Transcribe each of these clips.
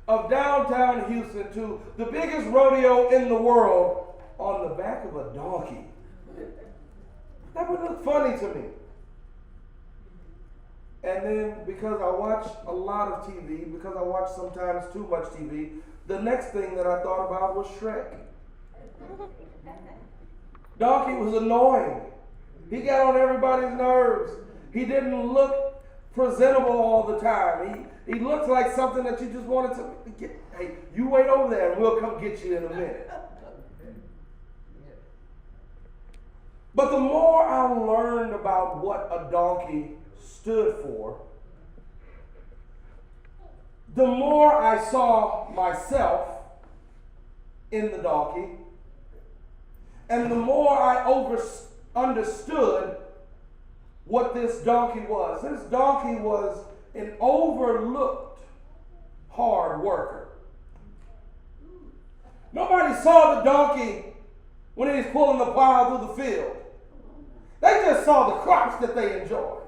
of downtown Houston to the biggest rodeo in the world on the back of a donkey. That would look funny to me. And then because I watch a lot of TV, because I watch sometimes too much TV, the next thing that I thought about was Shrek. Donkey was annoying. He got on everybody's nerves. He didn't look presentable all the time. He looked like something that you just wanted to get. Hey, you wait over there and we'll come get you in a minute. But the more I learned about what a donkey stood for, the more I saw myself in the donkey, and the more I understood what this donkey was. This donkey was an overlooked hard worker. Nobody saw the donkey when he was pulling the plow through the field. They just saw the crops that they enjoyed.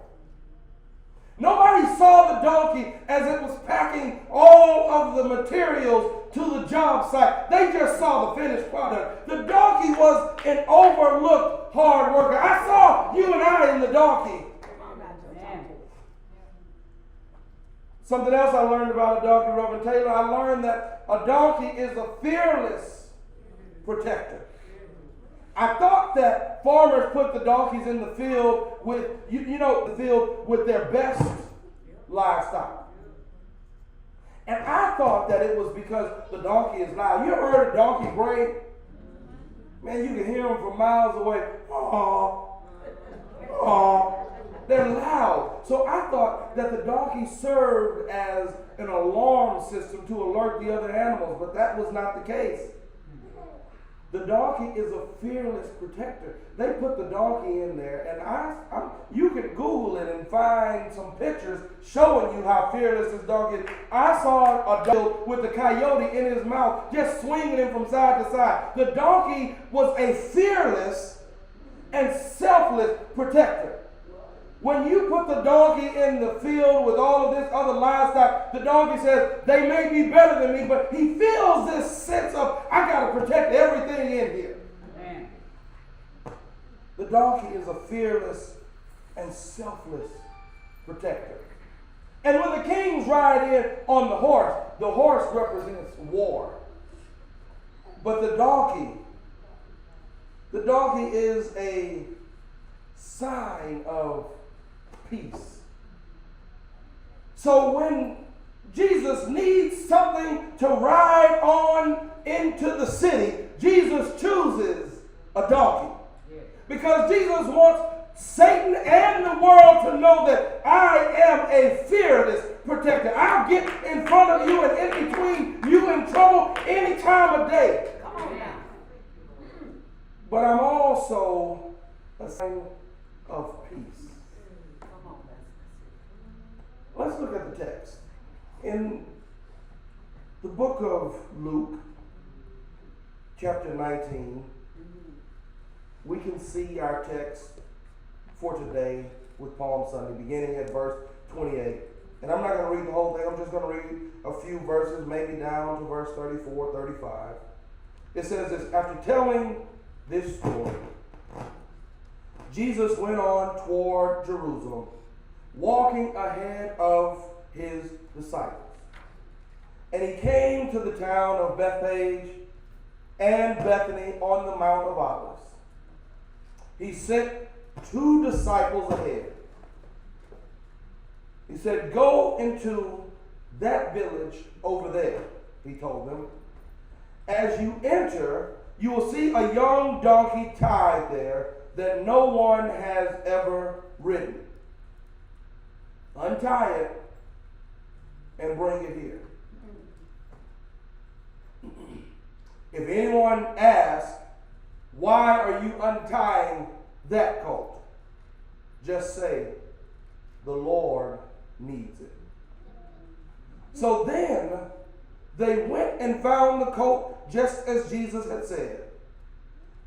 Nobody saw the donkey as it was packing all of the materials to the job site. They just saw the finished product. The donkey was an overlooked hard worker. I saw you and I in the donkey. Something else I learned about a donkey, Reverend Taylor, I learned that a donkey is a fearless protector. I thought that farmers put the donkeys in the field with, the field with their best livestock. And I thought that it was because the donkey is loud. You ever heard a donkey bray? Man, you can hear them from miles away. Oh, oh. They're loud. So I thought that the donkey served as an alarm system to alert the other animals, but that was not the case. The donkey is a fearless protector. They put the donkey in there, and you can Google it and find some pictures showing you how fearless this donkey is. I saw a donkey with a coyote in his mouth, just swinging him from side to side. The donkey was a fearless and selfless protector. When you put the donkey in the field with all of this other livestock, the donkey says, they may be better than me, but he feels this sense of, I got to protect everything in here. Amen. The donkey is a fearless and selfless protector. And when the kings ride in on the horse represents war. But the donkey is a sign of peace. So when Jesus needs something to ride on into the city, Jesus chooses a donkey. Because Jesus wants Satan and the world to know that I am a fearless protector. I'll get in front of you and in between you in trouble any time of day. Come on now. But I'm also a sign of peace. Let's look at the text. In the book of Luke, chapter 19, we can see our text for today with Palm Sunday, beginning at verse 28. And I'm not going to read the whole thing. I'm just going to read a few verses, maybe down to verse 34, 35. It says this: after telling this story, Jesus went on toward Jerusalem, walking ahead of his disciples. And he came to the town of Bethphage and Bethany on the Mount of Olives. He sent 2 disciples ahead. He said, go into that village over there, he told them. As you enter, you will see a young donkey tied there that no one has ever ridden. Untie it and bring it here. If anyone asks, why are you untying that colt? Just say, the Lord needs it. So then they went and found the colt just as Jesus had said.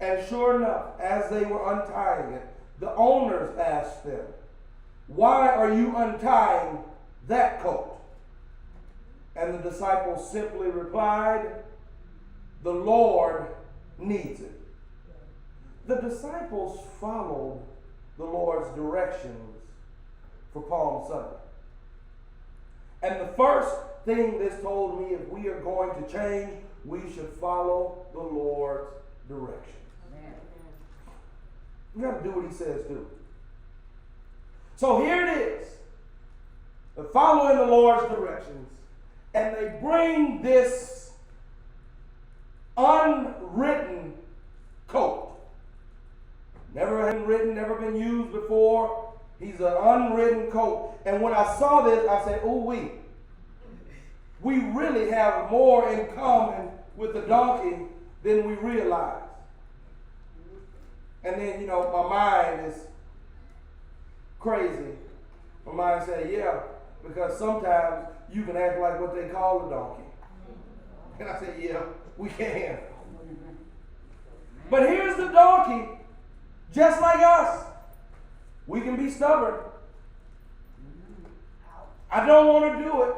And sure enough, as they were untying it, the owners asked them, why are you untying that colt? And the disciples simply replied, "The Lord needs it." The disciples followed the Lord's directions for Palm Sunday. And the first thing this told me, if we are going to change, we should follow the Lord's directions. We got to do what he says do. So here it is. They're following the Lord's directions. And they bring this unwritten coat. Never been written, never been used before. He's an unwritten coat. And when I saw this, I said, "Oh, we really have more in common with the donkey than we realize." And then, my mind is crazy. My mind said, yeah, because sometimes you can act like what they call a donkey. And I said, yeah, we can. But here's the donkey, just like us. We can be stubborn. I don't want to do it.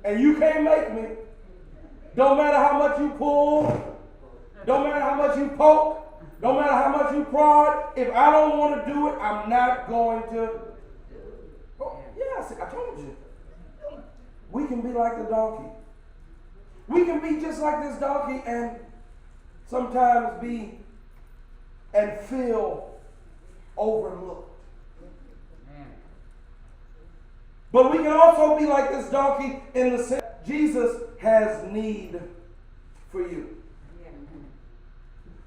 And you can't make me. Don't matter how much you pull. Don't matter how much you poke. Don't matter how much you prod. If I don't want to do it, I'm not going to. Oh, yes, I told you. We can be like the donkey. We can be just like this donkey and sometimes be and feel overlooked. But we can also be like this donkey in the sense Jesus has need for you.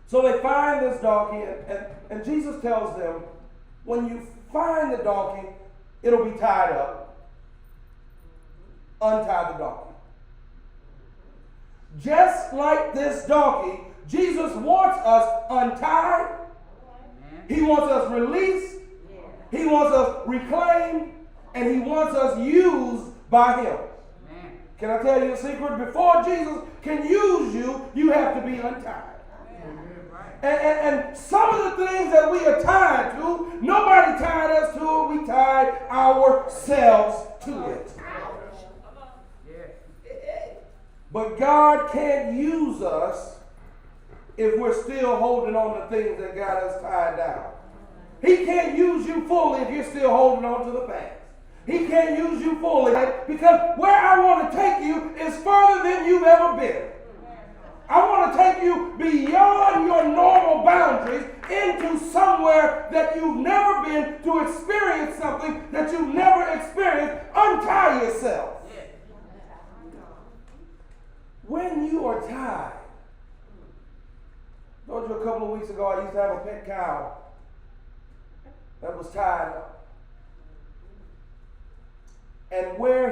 So they find this donkey, and Jesus tells them, when you find the donkey, it'll be tied up. Untie the donkey. Just like this donkey, Jesus wants us untied. He wants us released. He wants us reclaimed. And he wants us used by him. Can I tell you a secret? Before Jesus can use you, you have to be untied. And some of the things that we are tied to, nobody tied us to it. We tied ourselves to it. But God can't use us if we're still holding on to things that got us tied down. He can't use you fully if you're still holding on to the past. He can't use you fully because where I want to take you is further than you've ever been. I want to take you beyond your normal boundaries into somewhere that you've never been to experience something that you've never experienced. Untie yourself. When you are tied, I told you a couple of weeks ago I used to have a pet cow that was tied up. And where